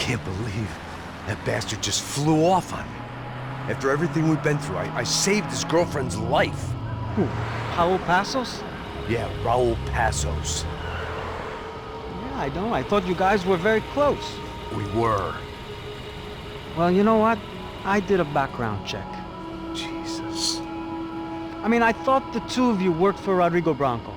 can't believe that bastard just flew off on me. After everything we've been through, I saved his girlfriend's life. Who? Raul Passos? Yeah, Raul Passos. Yeah, I know. I thought you guys were very close. We were. Well, you know what? I did a background check. Jesus. I mean, I thought the two of you worked for Rodrigo Branco.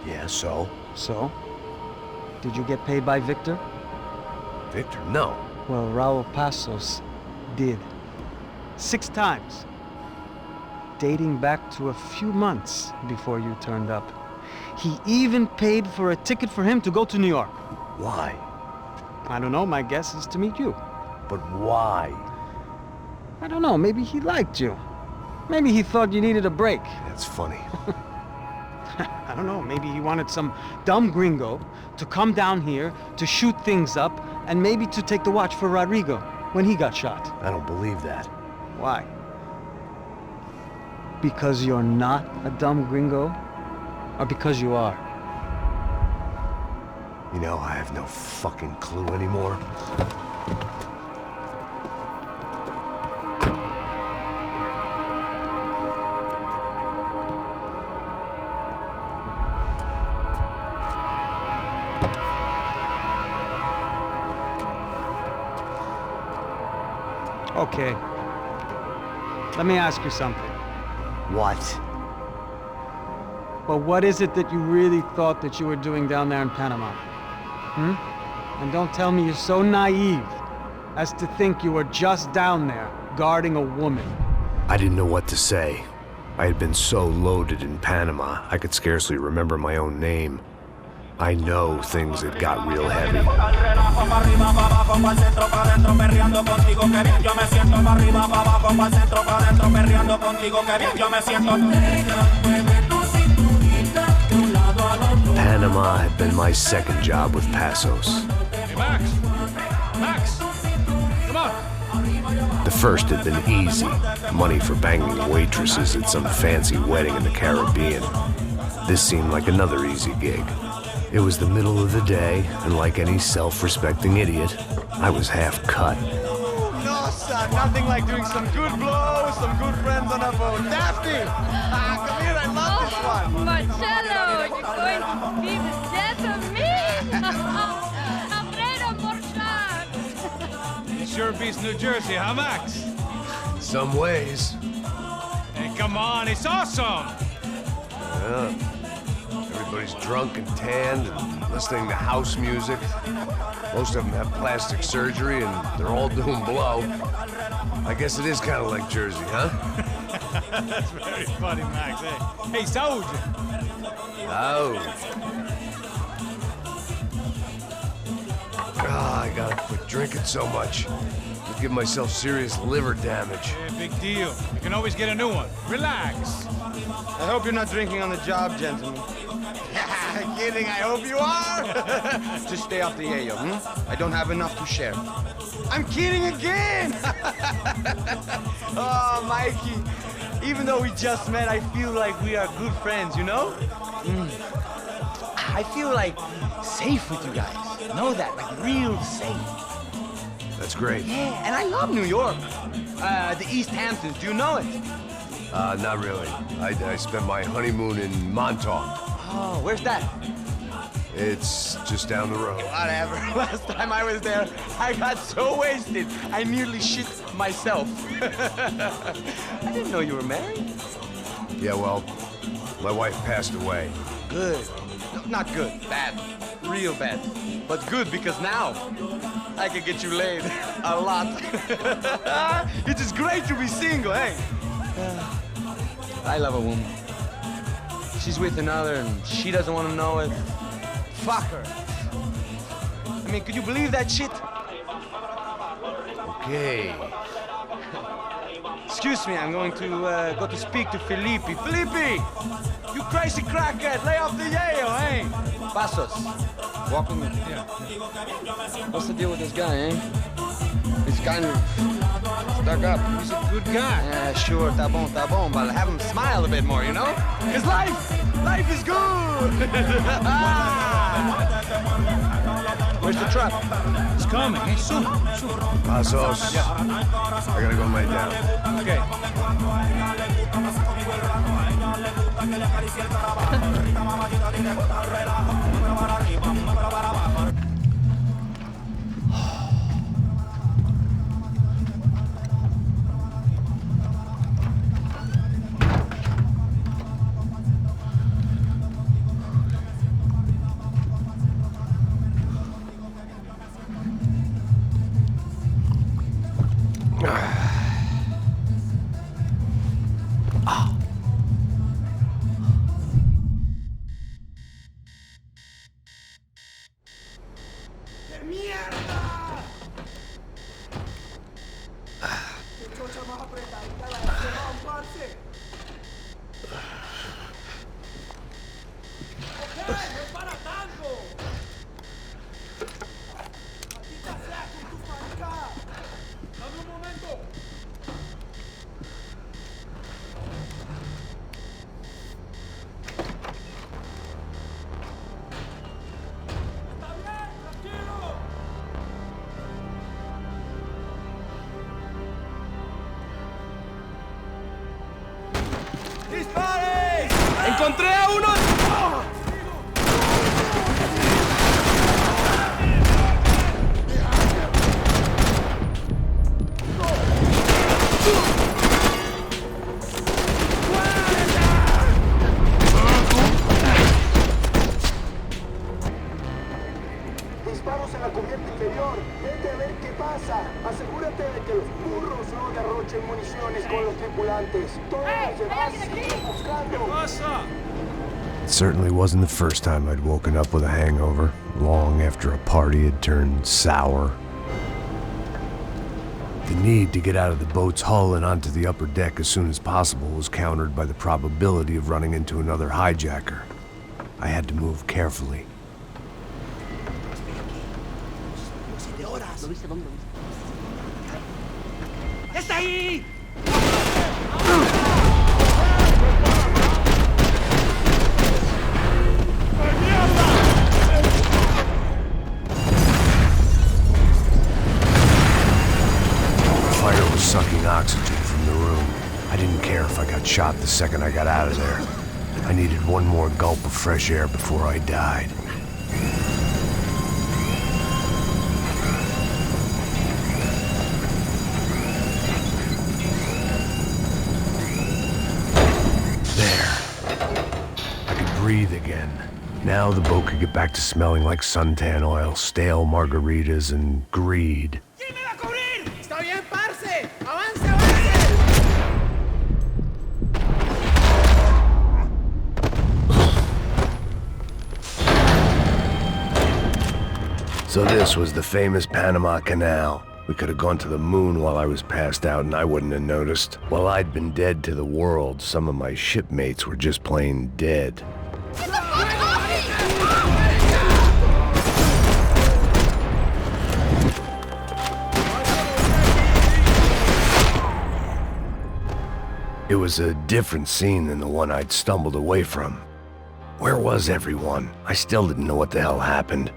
Yeah, so? So? Did you get paid by Victor? Victor, no. Well, Raul Passos did. 6 times. Dating back to a few months before you turned up. He even paid for a ticket for him to go to New York. Why? I don't know, my guess is to meet you. But why? I don't know, maybe he liked you. Maybe he thought you needed a break. That's funny. I don't know, maybe he wanted some dumb gringo to come down here to shoot things up and maybe to take the watch for Rodrigo when he got shot. I don't believe that. Why? Because you're not a dumb gringo? Or because you are? You know, I have no fucking clue anymore. Okay. Let me ask you something. What? Well, what is it that you really thought that you were doing down there in Panama? And don't tell me you're so naive as to think you were just down there guarding a woman. I didn't know what to say. I had been so loaded in Panama, I could scarcely remember my own name. I know things had got real heavy. Panama had been my second job with Passos. Hey, Max! Max! Come on! The first had been easy. Money for banging waitresses at some fancy wedding in the Caribbean. This seemed like another easy gig. It was the middle of the day, and like any self-respecting idiot, I was half cut. No, son, nothing like doing some good blows, some good friends on a boat. Daphne! Come here, I love this one. Marcello, you're going to be the death of me? Alfredo Borchardt. It sure beats New Jersey, huh, Max? In some ways. Hey, come on, it's awesome! Yeah. Everybody's drunk and tanned and listening to house music. Most of them have plastic surgery and they're all doing blow. I guess it is kind of like Jersey, huh? That's very funny, Max. Hey, Saúde! Oh. I gotta quit drinking so much. I'll give myself serious liver damage. Yeah, big deal. You can always get a new one. Relax. I hope you're not drinking on the job, gentlemen. Kidding, I hope you are. Just stay off the yayo, I don't have enough to share. I'm kidding again. Oh, Mikey, even though we just met, I feel like we are good friends, you know? I feel like safe with you guys. Know that, like real safe. That's great. Yeah, and I love New York. The East Hamptons, do you know it? Not really. I spent my honeymoon in Montauk. Oh, where's that? It's just down the road. Whatever. Last time I was there, I got so wasted, I nearly shit myself. I didn't know you were married. Yeah, well, my wife passed away. Good. No, not good. Bad. Real bad. But good because now I can get you laid a lot. It is great to be single, hey? I love a woman. She's with another and she doesn't want to know it. Fuck her. I mean, could you believe that shit? Okay. Excuse me, I'm going to go to speak to Felipe. Felipe! You crazy crackhead, lay off the yayo, hey? Passos, walk with me. Yeah. What's the deal with this guy, eh? He's kind of stuck up. He's a good guy. Yeah, sure, tá bom, but have him smile a bit more, you know? Cause life is good! Where's Where's the truck? It's coming. Hey, soon. Pasos. Yeah. I gotta go lay down. Okay. ¡Encontré a uno! Disparos en la cubierta inferior. Vete a ver qué pasa. Asegúrate de que los burros no derrochen municiones con los tripulantes. Todos los demás siguen buscando. It certainly wasn't the first time I'd woken up with a hangover, long after a party had turned sour. The need to get out of the boat's hull and onto the upper deck as soon as possible was countered by the probability of running into another hijacker. I had to move carefully. ¡Está ahí! Fire was sucking oxygen from the room. I didn't care if I got shot the second I got out of there. I needed one more gulp of fresh air before I died. Breathe again. Now the boat could get back to smelling like suntan oil, stale margaritas, and greed. ¡Está bien, parce! ¡Avance, avance! So this was the famous Panama Canal. We could have gone to the moon while I was passed out and I wouldn't have noticed. While I'd been dead to the world, some of my shipmates were just plain dead. It was a different scene than the one I'd stumbled away from. Where was everyone? I still didn't know what the hell happened.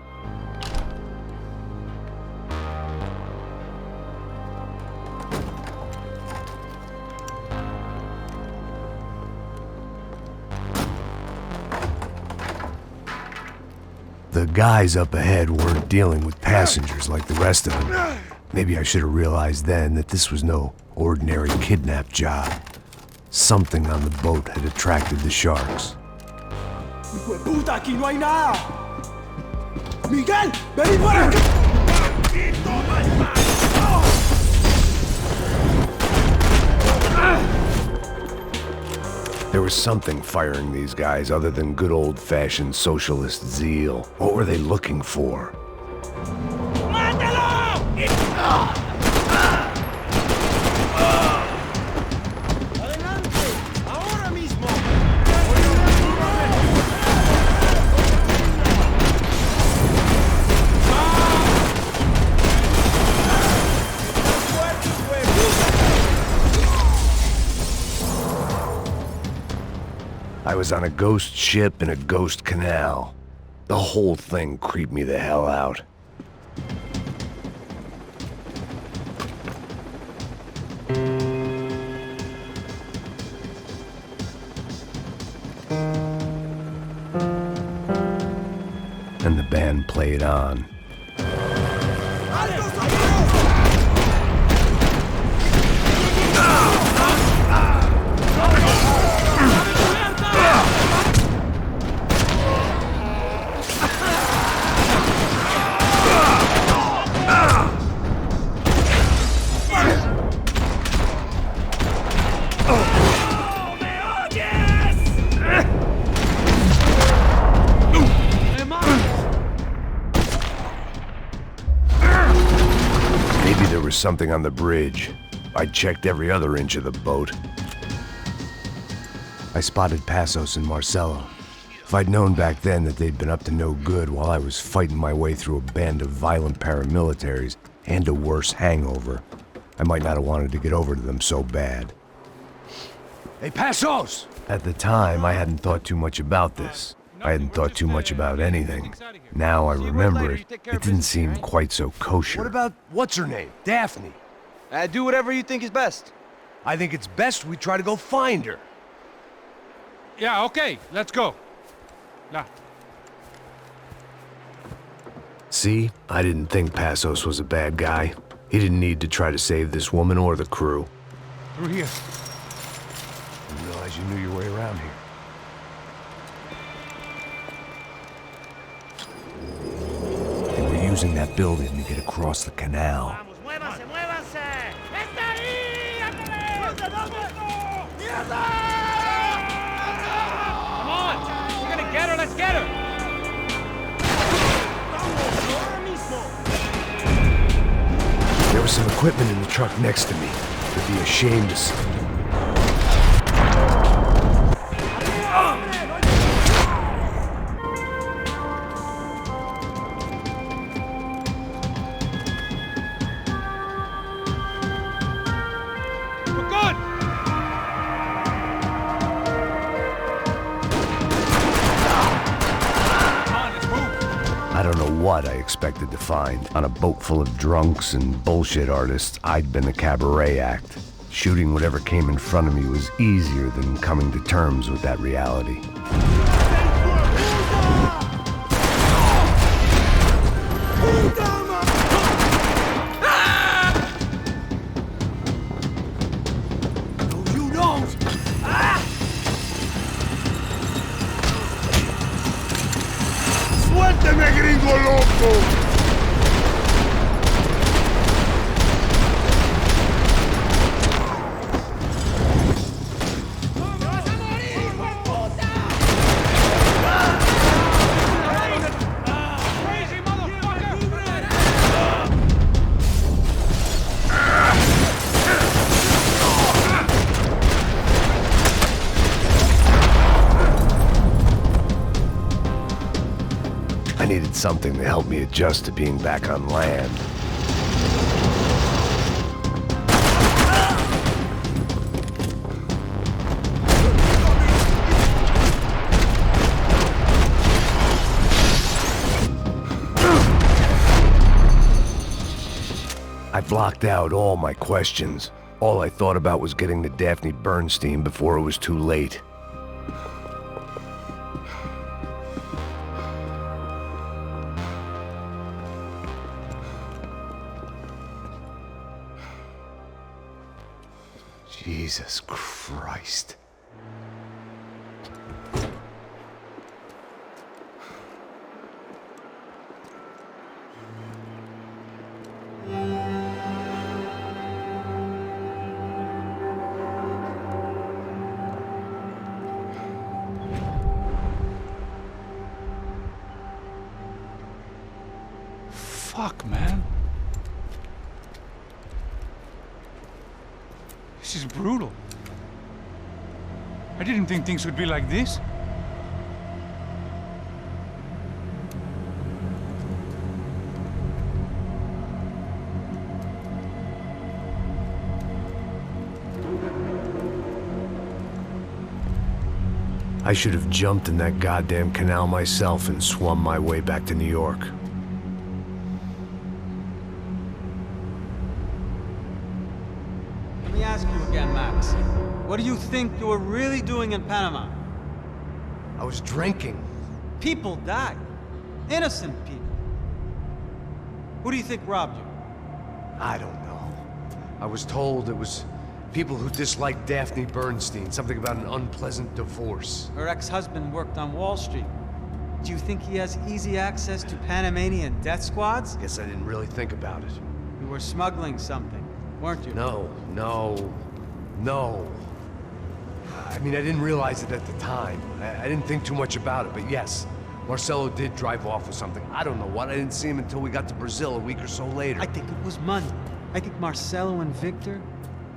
The guys up ahead weren't dealing with passengers like the rest of them. Maybe I should have realized then that this was no ordinary kidnap job. Something on the boat had attracted the sharks. ¡Hijo de puta! ¡Aquí no hay nada! ¡Miguel! ¡Vení por acá! There was something firing these guys other than good old-fashioned socialist zeal. What were they looking for? I was on a ghost ship in a ghost canal. The whole thing creeped me the hell out. and the band played on. Maybe there was something on the bridge. I checked every other inch of the boat. I spotted Passos and Marcelo. If I'd known back then that they'd been up to no good while I was fighting my way through a band of violent paramilitaries and a worse hangover, I might not have wanted to get over to them so bad. Hey, Passos! At the time, I hadn't thought too much about this. I hadn't thought too much about anything. Now I remember it, it didn't seem quite so kosher. What about, what's her name? Daphne. Do whatever you think is best. I think it's best we try to go find her. Yeah, okay, let's go. Nah. See, I didn't think Passos was a bad guy. He didn't need to try to save this woman or the crew. Through here. Didn't realize you knew your way around here. They were using that building to get across the canal. Come on! We're gonna get her, let's get her! There was some equipment in the truck next to me. I'd be ashamed to see. We're good! I don't know what I expected to find. On a boat full of drunks and bullshit artists, I'd been a cabaret act. Shooting whatever came in front of me was easier than coming to terms with that reality. No, you don't! ¡Suélteme, gringo loco! Crazy motherfucker! I needed something to help me adjust to being back on land. I blocked out all my questions. All I thought about was getting to Daphne Bernstein before it was too late. Jesus Christ. Fuck, man. This is brutal. I didn't think things would be like this. I should have jumped in that goddamn canal myself and swum my way back to New York. Let me ask you again, Max. What do you think you were really doing in Panama? I was drinking. People die. Innocent people. Who do you think robbed you? I don't know. I was told it was people who disliked Daphne Bernstein, something about an unpleasant divorce. Her ex-husband worked on Wall Street. Do you think he has easy access to Panamanian death squads? Guess I didn't really think about it. You were smuggling something, weren't you? No. I mean, I didn't realize it at the time. I didn't think too much about it, but yes, Marcelo did drive off with something. I don't know what. I didn't see him until we got to Brazil a week or so later. I think it was money. I think Marcelo and Victor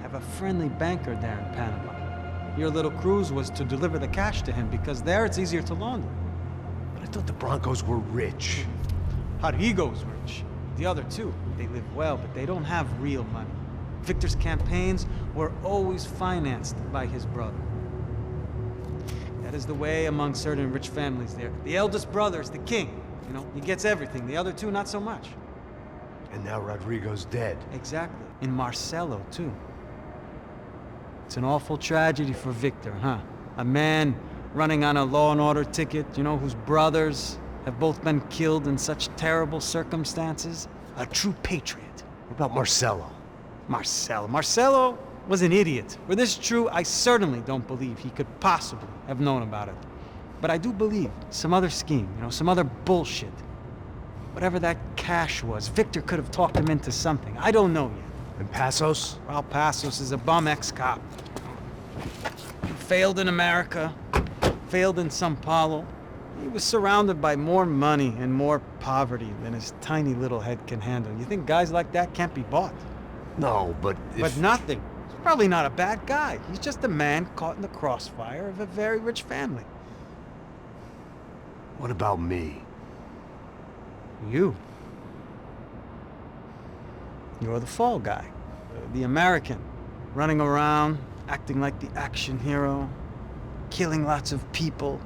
have a friendly banker there in Panama. Your little cruise was to deliver the cash to him because there it's easier to launder. But I thought the Broncos were rich. Rodrigo's rich. The other two, they live well, but they don't have real money. Victor's campaigns were always financed by his brother. That is the way among certain rich families there. The eldest brother is the king. You know, he gets everything. The other two, not so much. And now Rodrigo's dead. Exactly. And Marcelo, too. It's an awful tragedy for Victor, huh? A man running on a law and order ticket, you know, whose brothers have both been killed in such terrible circumstances. A true patriot. What about Marcelo? Marcelo was an idiot. Were this true, I certainly don't believe he could possibly have known about it. But I do believe some other scheme, you know, some other bullshit. Whatever that cash was, Victor could have talked him into something. I don't know yet. And Passos? Well, Passos is a bum ex-cop. Failed in America, failed in São Paulo. He was surrounded by more money and more poverty than his tiny little head can handle. You think guys like that can't be bought? No, but But nothing. He's probably not a bad guy. He's just a man caught in the crossfire of a very rich family. What about me? You. You're the fall guy. The American. Running around, acting like the action hero. Killing lots of people.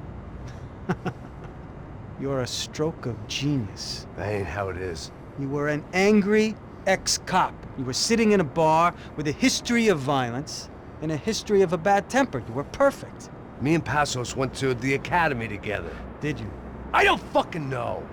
You're a stroke of genius. That ain't how it is. You were an angry ex-cop. You were sitting in a bar with a history of violence and a history of a bad temper. You were perfect. Me and Passos went to the academy together. Did you? I don't fucking know.